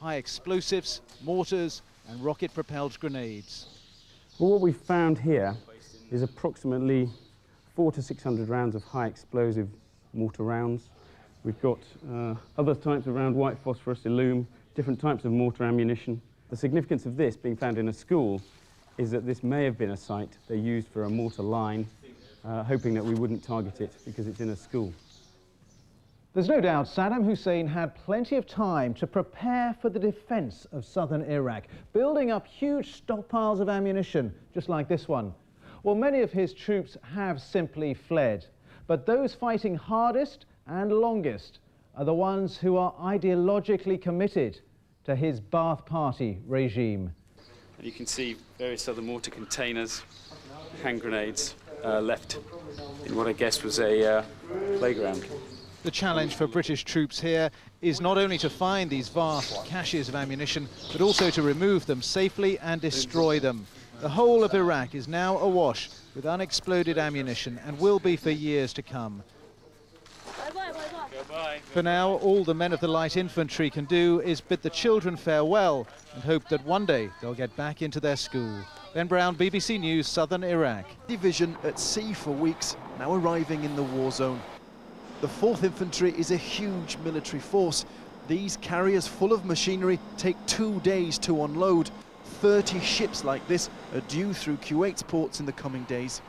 high explosives, mortars and rocket-propelled grenades. Well, what we've found here is approximately 400 to 600 rounds of high explosive mortar rounds. We've got other types of round, white phosphorus, illume, different types of mortar ammunition. The significance of this being found in a school is that this may have been a site they used for a mortar line, hoping that we wouldn't target it because it's in a school. There's no doubt Saddam Hussein had plenty of time to prepare for the defense of southern Iraq, building up huge stockpiles of ammunition, just like this one. Well, many of his troops have simply fled, but those fighting hardest and longest are the ones who are ideologically committed to his Ba'ath Party regime. You can see various other mortar containers, hand grenades left in what I guess was a playground. The challenge for British troops here is not only to find these vast caches of ammunition, but also to remove them safely and destroy them. The whole of Iraq is now awash with unexploded ammunition and will be for years to come. For now, all the men of the light infantry can do is bid the children farewell and hope that one day they'll get back into their school. Ben Brown, BBC News, Southern Iraq. Division at sea for weeks, now arriving in the war zone. The 4th Infantry is a huge military force. These carriers full of machinery take 2 days to unload. 30 ships like this are due through Kuwait's ports in the coming days.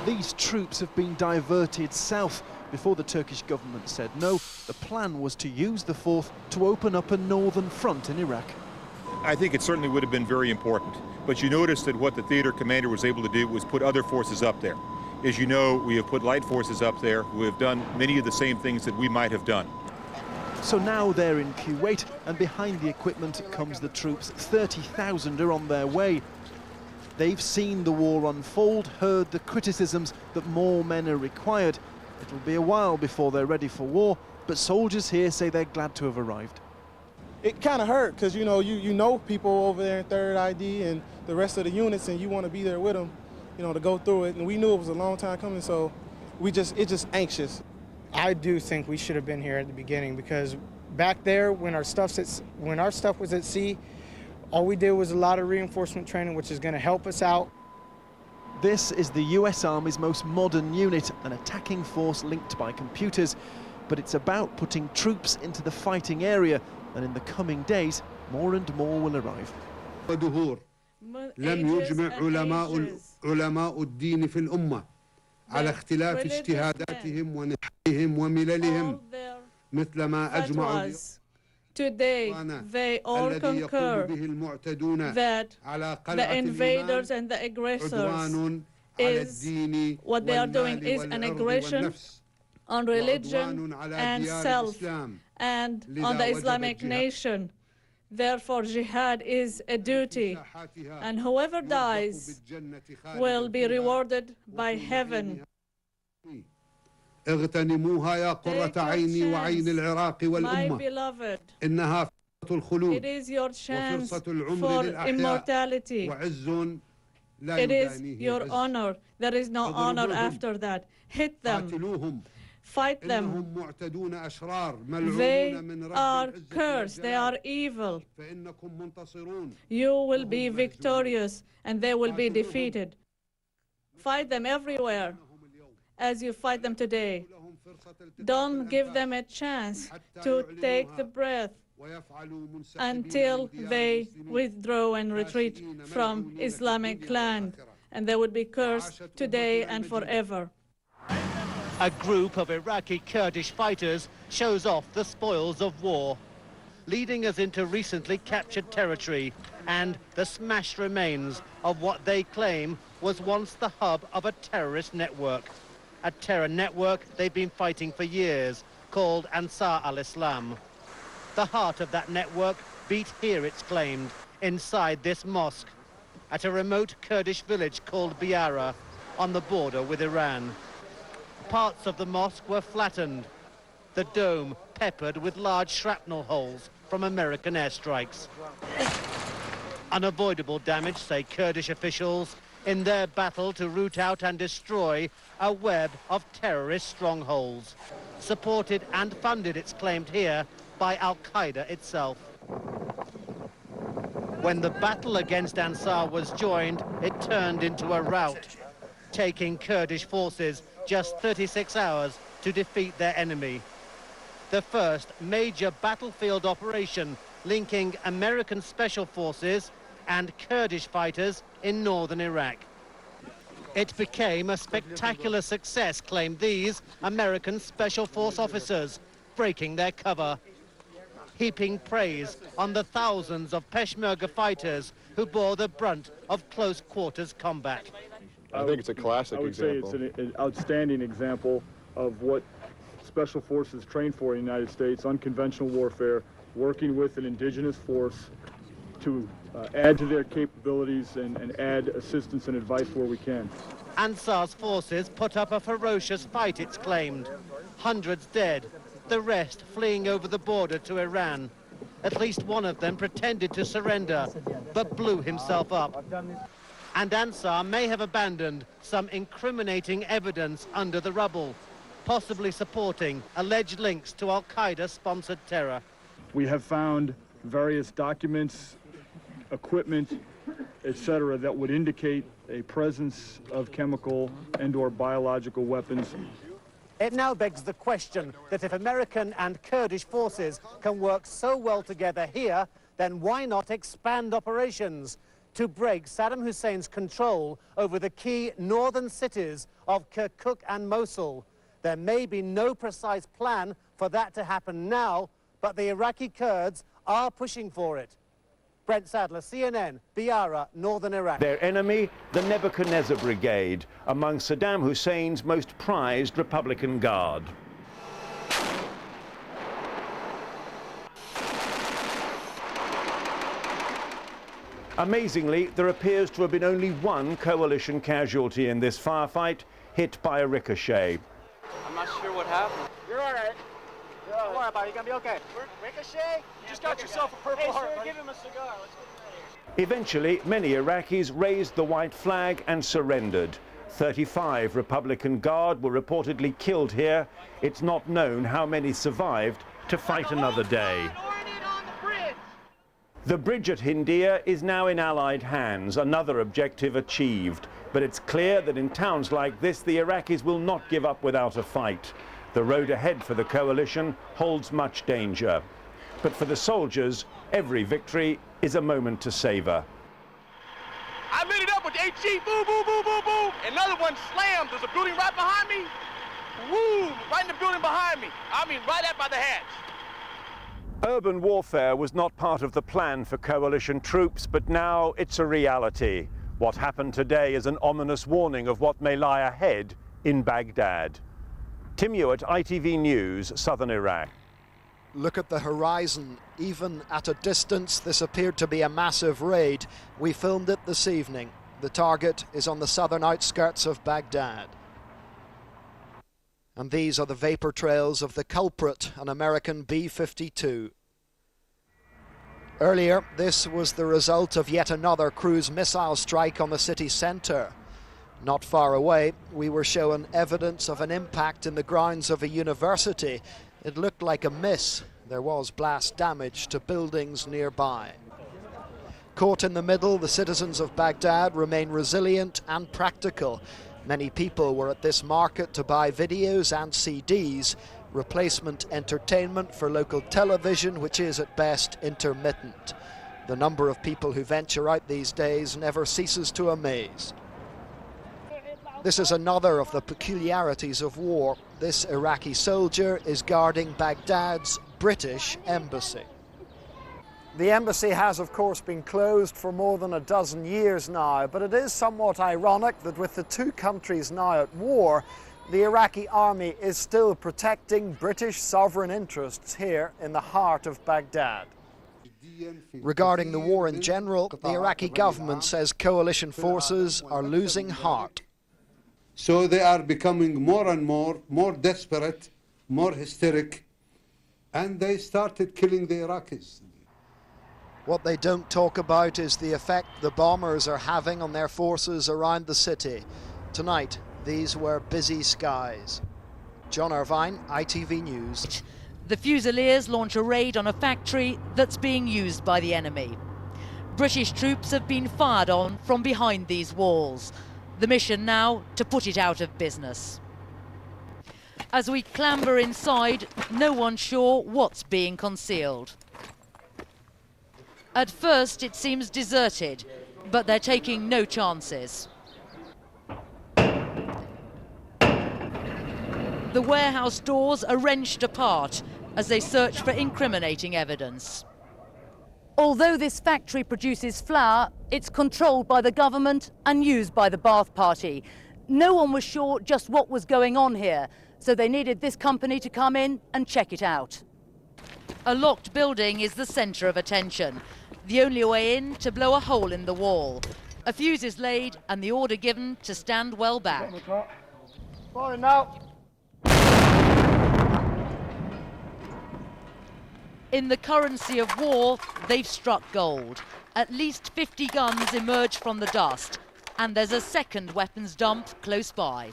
These troops have been diverted south before the Turkish government said no. The plan was to use the 4th to open up a northern front in Iraq. I think it certainly would have been very important, but you notice that what the theater commander was able to do was put other forces up there. As you know, we have put light forces up there who have done many of the same things that we might have done. So now they're in Kuwait, and behind the equipment comes the troops. 30,000 are on their way. They've seen the war unfold, heard the criticisms that more men are required. It'll be a while before they're ready for war, but soldiers here say they're glad to have arrived. It kind of hurt because, you know people over there in 3rd ID and the rest of the units, and you want to be there with them, to go through it. And we knew it was a long time coming, so it's just anxious. I do think we should have been here at the beginning, because back there when our stuff was at sea, all we did was a lot of reinforcement training, which is going to help us out. This is the US Army's most modern unit, an attacking force linked by computers. But it's about putting troops into the fighting area, and in the coming days, more and more will arrive. لم يجمع علماء الدين في الأمة على اختلاف اجتهاداتهم ونحوهم ومللهم مثل ما أجمعوا. Today, they all concur that the invaders and the aggressors what they are doing is an aggression on religion and self and on the Islamic nation. Therefore, jihad is a duty, and whoever dies will be rewarded by heaven. اغتنموها يا قرة عيني وعين العراق والأمة. إنها فرصة الخلود. It is your chance for immortality. It is your honor. There is no honor after that. Hit them. Fight them. They are cursed. They are evil. You will be victorious and they will be defeated. Fight them everywhere as you fight them today. Don't give them a chance to take the breath until they withdraw and retreat from Islamic land, and they would be cursed today and forever. A group of Iraqi Kurdish fighters shows off the spoils of war, leading us into recently captured territory and the smashed remains of what they claim was once the hub of a terrorist network. A terror network they've been fighting for years, called Ansar al-Islam. The heart of that network beat here, it's claimed, inside this mosque, at a remote Kurdish village called Biara, on the border with Iran. Parts of the mosque were flattened, the dome peppered with large shrapnel holes from American airstrikes. Unavoidable damage, say Kurdish officials, in their battle to root out and destroy a web of terrorist strongholds, supported and funded, it's claimed here, by Al-Qaeda itself. When the battle against Ansar was joined, it turned into a rout, taking Kurdish forces just 36 hours to defeat their enemy. The first major battlefield operation linking American special forces and Kurdish fighters in northern Iraq. It became a spectacular success, claimed these American Special Force officers, breaking their cover, heaping praise on the thousands of Peshmerga fighters who bore the brunt of close-quarters combat. I think it's a classic example. I would say it's an outstanding example of what Special Forces train for in the United States, unconventional warfare, working with an indigenous force to add to their capabilities and add assistance and advice where we can. Ansar's forces put up a ferocious fight, it's claimed. Hundreds dead, the rest fleeing over the border to Iran. At least one of them pretended to surrender, but blew himself up. And Ansar may have abandoned some incriminating evidence under the rubble, possibly supporting alleged links to Al-Qaeda-sponsored terror. We have found various documents, equipment, etc., that would indicate a presence of chemical and/or biological weapons. It now begs the question that if American and Kurdish forces can work so well together here, then why not expand operations to break Saddam Hussein's control over the key northern cities of Kirkuk and Mosul? There may be no precise plan for that to happen now, but the Iraqi Kurds are pushing for it. Brent Sadler, CNN, Beara, northern Iraq. Their enemy, the Nebuchadnezzar Brigade, among Saddam Hussein's most prized Republican Guard. Amazingly, there appears to have been only one coalition casualty in this firefight, hit by a ricochet. I'm not sure what happened. You're all right. Don't worry about it. You're going to be okay. Ricochet? You just got yourself a Purple Heart. Hey, sir, give him a cigar. Let's get him out of here. Eventually, many Iraqis raised the white flag and surrendered. 35 Republican Guard were reportedly killed here. It's not known how many survived to fight another day. The bridge at Hindia is now in Allied hands, another objective achieved. But it's clear that in towns like this, the Iraqis will not give up without a fight. The road ahead for the coalition holds much danger. But for the soldiers, every victory is a moment to savor. I lit it up with the HG, boom, boom, boom, boom, boom. Another one slammed. There's a building right behind me. Woo, right in the building behind me. I mean, right up by the hatch. Urban warfare was not part of the plan for coalition troops, but now it's a reality. What happened today is an ominous warning of what may lie ahead in Baghdad. Tim Hewitt, ITV News, Southern Iraq. Look at the horizon. Even at a distance, this appeared to be a massive raid. We filmed it this evening. The target is on the southern outskirts of Baghdad. And these are the vapor trails of the culprit, an American B-52. Earlier, this was the result of yet another cruise missile strike on the city centre. Not far away, we were shown evidence of an impact in the grounds of a university. It looked like a miss. There was blast damage to buildings nearby. Caught in the middle, the citizens of Baghdad remain resilient and practical. Many people were at this market to buy videos and CDs, replacement entertainment for local television, which is at best intermittent. The number of people who venture out these days never ceases to amaze. This is another of the peculiarities of war. This Iraqi soldier is guarding Baghdad's British embassy. The embassy has, of course, been closed for more than a dozen years now, but it is somewhat ironic that with the two countries now at war, the Iraqi army is still protecting British sovereign interests here in the heart of Baghdad. Regarding the war in general, the Iraqi government says coalition forces are losing heart. So they are becoming more and more desperate, more hysteric, and they started killing the Iraqis. What they don't talk about is the effect the bombers are having on their forces around the city. Tonight, these were busy skies. John Irvine, ITV News. The Fusiliers launch a raid on a factory that's being used by the enemy. British troops have been fired on from behind these walls. The mission now to put it out of business. As we clamber inside, no one's sure what's being concealed. At first it seems deserted, but they're taking no chances. The warehouse doors are wrenched apart as they search for incriminating evidence. Although this factory produces flour, it's controlled by the government and used by the Ba'ath Party. No one was sure just what was going on here, so they needed this company to come in and check it out. A locked building is the centre of attention. The only way in to blow a hole in the wall. A fuse is laid and the order given to stand well back. Fire now. In the currency of war, they've struck gold. At least 50 guns emerge from the dust, and there's a second weapons dump close by.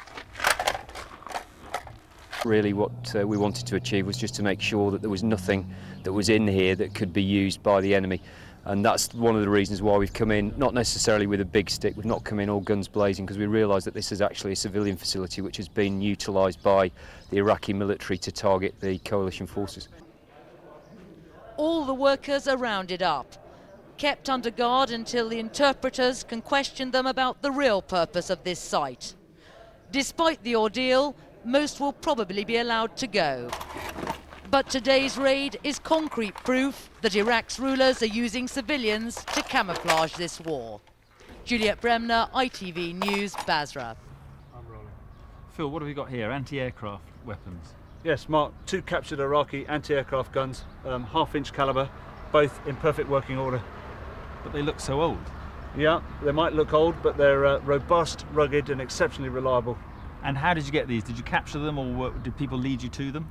Really what we wanted to achieve was just to make sure that there was nothing that was in here that could be used by the enemy. And that's one of the reasons why we've come in, not necessarily with a big stick, we've not come in all guns blazing, because we realise that this is actually a civilian facility which has been utilised by the Iraqi military to target the coalition forces. All the workers are rounded up, kept under guard until the interpreters can question them about the real purpose of this site. Despite the ordeal, most will probably be allowed to go. But today's raid is concrete proof that Iraq's rulers are using civilians to camouflage this war. Juliet Bremner, ITV News, Basra. Phil, what have we got here? Anti-aircraft weapons? Yes, Mark, 2 captured Iraqi anti-aircraft guns, half-inch caliber, both in perfect working order. But they look so old. Yeah, they might look old, but they're robust, rugged and exceptionally reliable. And how did you get these? Did you capture them, or did people lead you to them?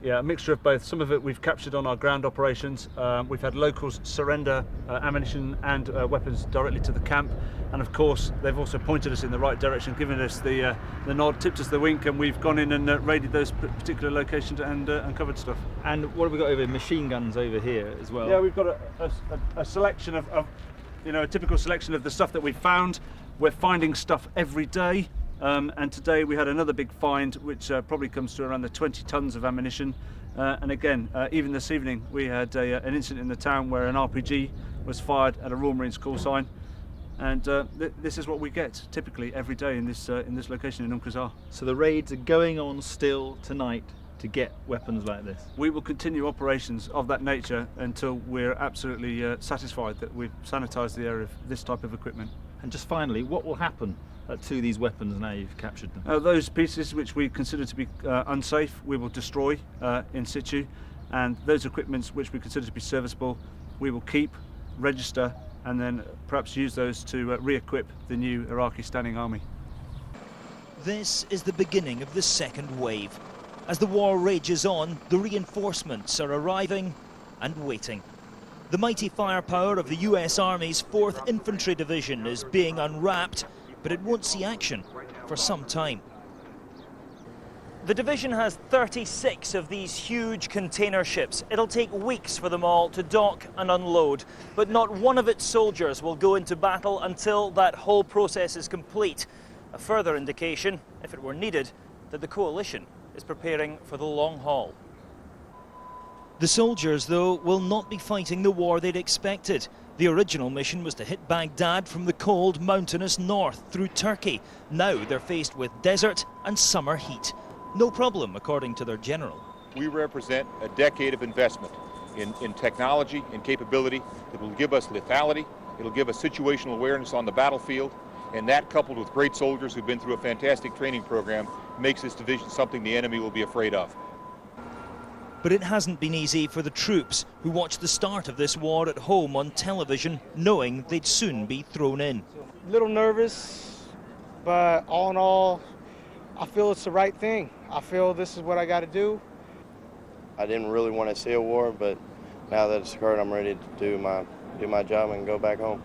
Yeah, a mixture of both. Some of it we've captured on our ground operations. We've had locals surrender ammunition and weapons directly to the camp. And of course, they've also pointed us in the right direction, given us the nod, tipped us the wink, and we've gone in and raided those particular locations and uncovered stuff. And what have we got over? Machine guns over here as well? Yeah, we've got a selection of a typical selection of the stuff that we've found. We're finding stuff every day. And today we had another big find, which probably comes to around the 20 tons of ammunition. And again, even this evening, we had an incident in the town where an RPG was fired at a Royal Marines call sign. And this is what we get typically every day in this location in Qazar. So the raids are going on still tonight to get weapons like this? We will continue operations of that nature until we're absolutely satisfied that we've sanitised the area of this type of equipment. And just finally, what will happen to these weapons now you've captured them? Those pieces which we consider to be unsafe, we will destroy in situ, and those equipments which we consider to be serviceable, we will keep, register, and then perhaps use those to re-equip the new Iraqi Standing Army. This is the beginning of the second wave. As the war rages on, the reinforcements are arriving and waiting. The mighty firepower of the US Army's 4th Infantry Division is being unwrapped, but it won't see action for some time. The division has 36 of these huge container ships. It'll take weeks for them all to dock and unload, but not one of its soldiers will go into battle until that whole process is complete. A further indication, if it were needed, that the coalition is preparing for the long haul. The soldiers, though, will not be fighting the war they'd expected. The original mission was to hit Baghdad from the cold, mountainous north through Turkey. Now they're faced with desert and summer heat. No problem, according to their general. We represent a decade of investment in technology and capability that will give us lethality, it'll give us situational awareness on the battlefield, and that, coupled with great soldiers who've been through a fantastic training program, makes this division something the enemy will be afraid of. But it hasn't been easy for the troops who watched the start of this war at home on television, knowing they'd soon be thrown in. A little nervous, but all in all, I feel it's the right thing. I feel this is what I got to do. I didn't really want to see a war, but now that it's occurred, I'm ready to do my job and go back home.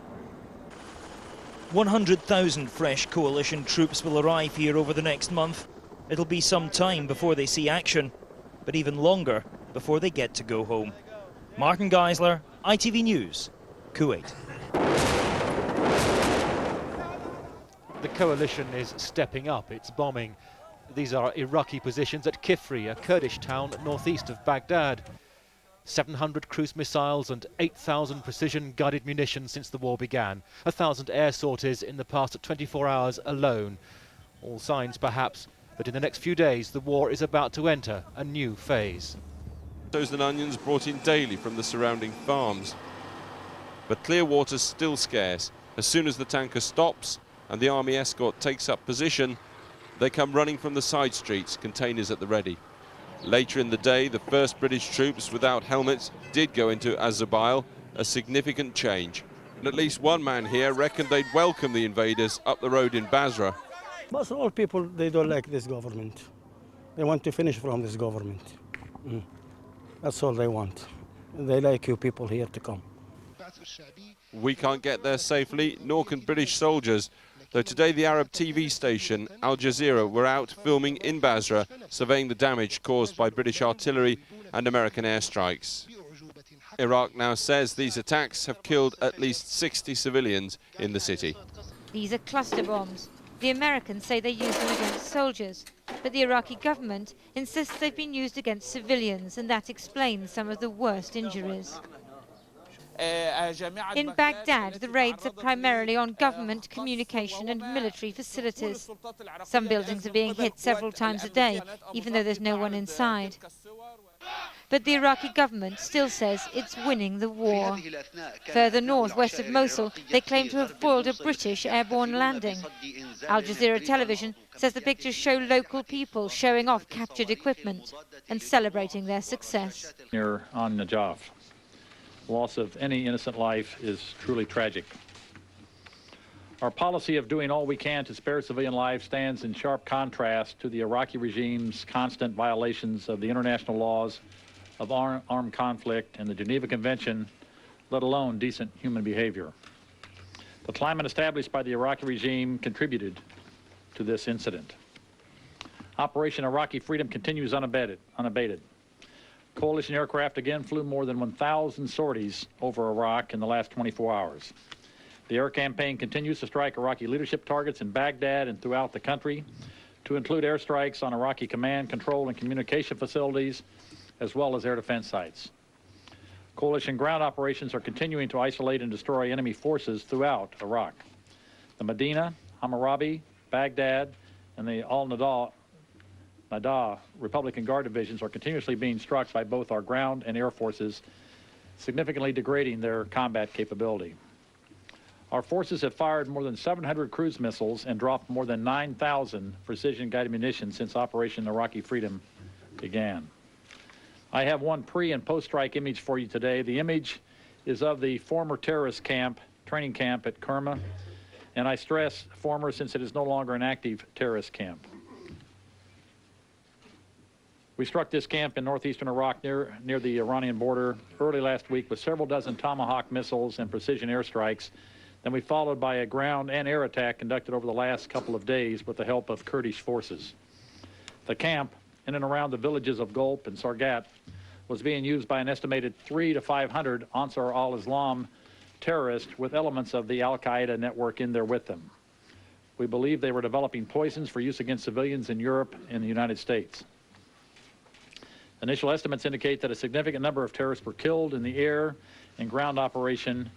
100,000 fresh coalition troops will arrive here over the next month. It'll be some time before they see action, but even longer before they get to go home. Martin Geisler, ITV News, Kuwait. The coalition is stepping up its bombing. These are Iraqi positions at Kifri, a Kurdish town northeast of Baghdad. 700 cruise missiles and 8,000 precision-guided munitions since the war began. 1,000 air sorties in the past 24 hours alone. All signs, perhaps, that in the next few days the war is about to enter a new phase. Potatoes and onions brought in daily from the surrounding farms. But clear water's still scarce. As soon as the tanker stops and the army escort takes up position, they come running from the side streets, containers at the ready. Later in the day, the first British troops without helmets did go into Azerbaijan, a significant change. And at least one man here reckoned they'd welcome the invaders up the road in Basra. But all people, they don't like this government. They want to finish from this government. That's all they want. They like you people here to come. We can't get there safely, nor can British soldiers. Though today the Arab TV station Al Jazeera were out filming in Basra, surveying the damage caused by British artillery and American airstrikes. Iraq now says these attacks have killed at least 60 civilians in the city. These are cluster bombs. The Americans say they use them against soldiers, but the Iraqi government insists they've been used against civilians, and that explains some of the worst injuries. In Baghdad, the raids are primarily on government, communication and military facilities. Some buildings are being hit several times a day, even though there's no one inside. But the Iraqi government still says it's winning the war. Further north, west of Mosul, they claim to have foiled a British airborne landing. Al Jazeera television says the pictures show local people showing off captured equipment and celebrating their success. Here on Najaf. Loss of any innocent life is truly tragic. Our policy of doing all we can to spare civilian lives stands in sharp contrast to the Iraqi regime's constant violations of the international laws of armed conflict and the Geneva Convention, let alone decent human behavior. The climate established by the Iraqi regime contributed to this incident. Operation Iraqi Freedom continues unabated. Coalition aircraft again flew more than 1,000 sorties over Iraq in the last 24 hours. The air campaign continues to strike Iraqi leadership targets in Baghdad and throughout the country, to include airstrikes on Iraqi command, control, and communication facilities, as well as air defense sites. Coalition ground operations are continuing to isolate and destroy enemy forces throughout Iraq. The Medina, Hammurabi, Baghdad, and the Al-Nada Republican Guard divisions are continuously being struck by both our ground and air forces, significantly degrading their combat capability. Our forces have fired more than 700 cruise missiles and dropped more than 9,000 precision-guided munitions since Operation Iraqi Freedom began. I have one pre- and post-strike image for you today. The image is of the former terrorist training camp at Kerma, and I stress former since it is no longer an active terrorist camp. We struck this camp in northeastern Iraq near the Iranian border early last week with several dozen Tomahawk missiles and precision airstrikes. Then we followed by a ground and air attack conducted over the last couple of days with the help of Kurdish forces. The camp, in and around the villages of Gulp and Sargat, was being used by an estimated 300 to 500 Ansar al-Islam terrorists with elements of the al-Qaeda network in there with them. We believe they were developing poisons for use against civilians in Europe and the United States. Initial estimates indicate that a significant number of terrorists were killed in the air and ground operation.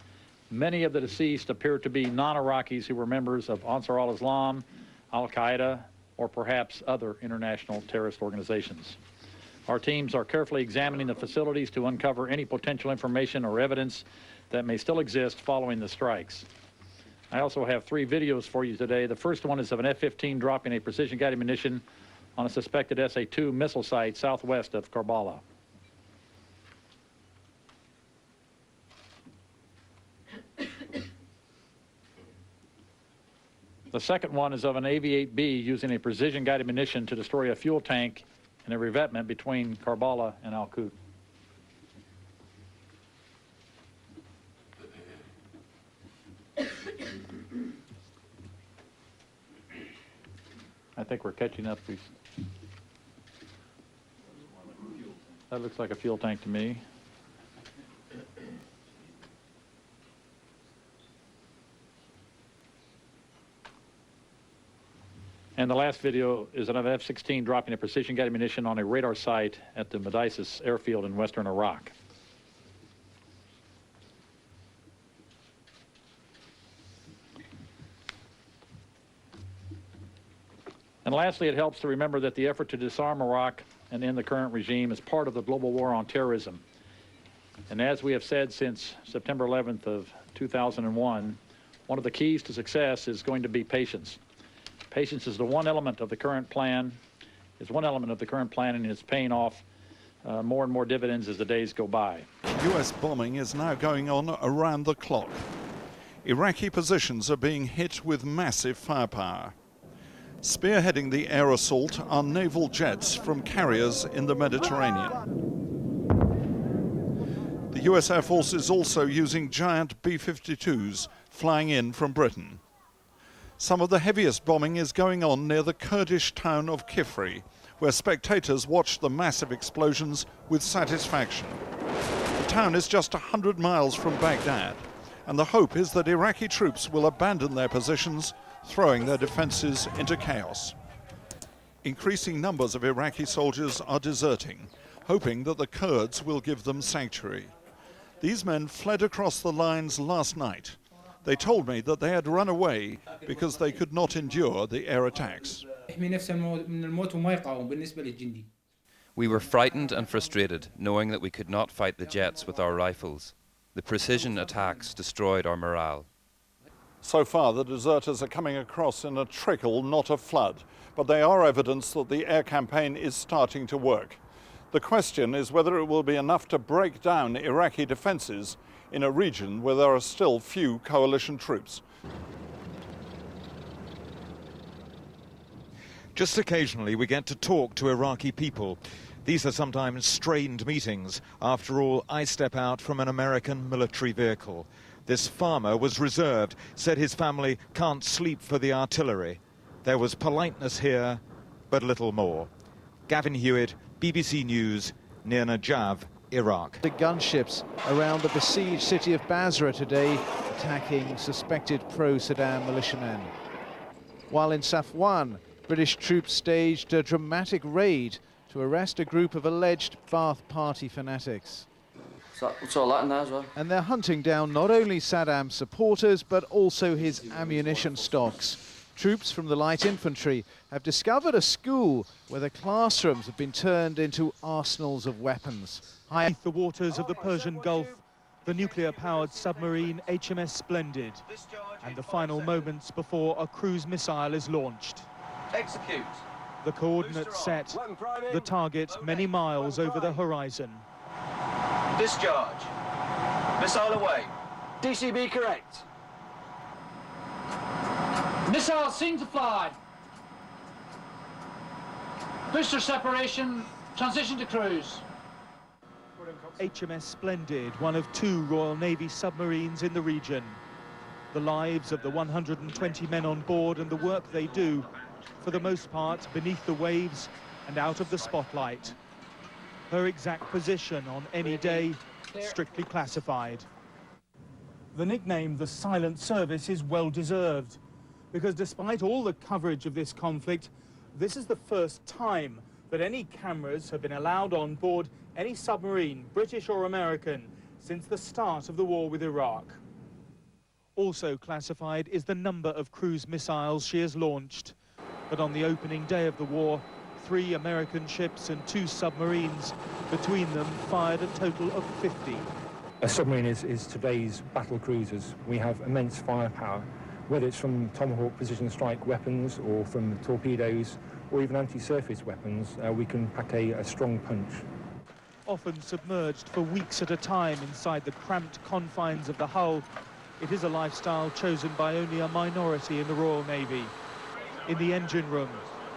Many of the deceased appear to be non-Iraqis who were members of Ansar al-Islam, al-Qaeda, or perhaps other international terrorist organizations. Our teams are carefully examining the facilities to uncover any potential information or evidence that may still exist following the strikes. I also have 3 videos for you today. The first one is of an F-15 dropping a precision-guided munition on a suspected SA-2 missile site southwest of Karbala. The second one is of an AV-8B using a precision-guided munition to destroy a fuel tank in a revetment between Karbala and Al-Qud. I think we're catching up. That looks like a fuel tank to me. And the last video is an F-16 dropping a precision-guided munition on a radar site at the Madaisis airfield in western Iraq. And lastly, it helps to remember that the effort to disarm Iraq and end the current regime is part of the global war on terrorism. And as we have said since September 11th of 2001, one of the keys to success is going to be patience. Patience is the one element of the current plan, and it's paying off more and more dividends as the days go by. US bombing is now going on around the clock. Iraqi positions are being hit with massive firepower. Spearheading the air assault are naval jets from carriers in the Mediterranean. The US Air Force is also using giant B-52s flying in from Britain. Some of the heaviest bombing is going on near the Kurdish town of Kifri, where spectators watch the massive explosions with satisfaction. The town is just 100 miles from Baghdad, and the hope is that Iraqi troops will abandon their positions, throwing their defenses into chaos. Increasing numbers of Iraqi soldiers are deserting, hoping that the Kurds will give them sanctuary. These men fled across the lines last night. They told me that they had run away because they could not endure the air attacks. We were frightened and frustrated, knowing that we could not fight the jets with our rifles. The precision attacks destroyed our morale. So far, the deserters are coming across in a trickle, not a flood, but they are evidence that the air campaign is starting to work. The question is whether it will be enough to break down Iraqi defenses in a region where there are still few coalition troops. Just occasionally we get to talk to Iraqi people. These are sometimes strained meetings. After all, I step out from an American military vehicle. This farmer was reserved, said his family can't sleep for the artillery. There was politeness here, but little more. Gavin Hewitt, BBC News, near Najaf, Iraq. The gunships around the besieged city of Basra today, attacking suspected pro-Saddam militiamen. While in Safwan, British troops staged a dramatic raid to arrest a group of alleged Ba'ath Party fanatics. What's all that in there as well? And they're hunting down not only Saddam's supporters, but also his ammunition stocks. Troops from the light infantry have discovered a school where the classrooms have been turned into arsenals of weapons. Beneath the waters of the Persian Gulf, the nuclear-powered submarine HMS Splendid, and the final moments before a cruise missile is launched. Execute. The coordinates set, the target many miles over the horizon. Discharge. Missile away. DCB correct. Missile seen to fly. Booster separation, transition to cruise. HMS Splendid, one of 2 Royal Navy submarines in the region. The lives of the 120 men on board and the work they do, for the most part beneath the waves and out of the spotlight. Her exact position on any day, strictly classified. The nickname the Silent Service is well deserved, because despite all the coverage of this conflict, this is the first time that any cameras have been allowed on board any submarine, British or American, since the start of the war with Iraq. Also classified is the number of cruise missiles she has launched. But on the opening day of the war, 3 American ships and 2 submarines, between them fired a total of 50. A submarine is today's battle cruisers. We have immense firepower, whether it's from Tomahawk precision strike weapons or from torpedoes or even anti-surface weapons. We can pack a strong punch. Often submerged for weeks at a time inside the cramped confines of the hull, it is a lifestyle chosen by only a minority in the Royal Navy. In the engine room,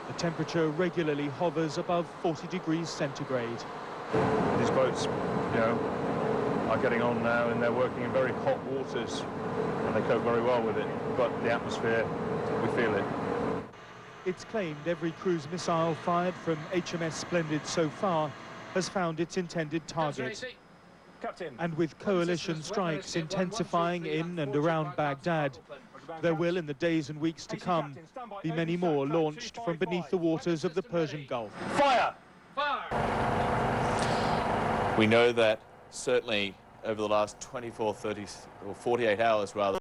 the temperature regularly hovers above 40 degrees centigrade. These boats, you know, are getting on now and they're working in very hot waters and they cope very well with it, but the atmosphere, we feel it. It's claimed every cruise missile fired from HMS Splendid so far has found its intended target. And with coalition strikes intensifying in and around Baghdad, there will, in the days and weeks to come, be many more launched from beneath the waters of the Persian Gulf. Fire! We know that certainly over the last 24, 30 or 48 hours rather,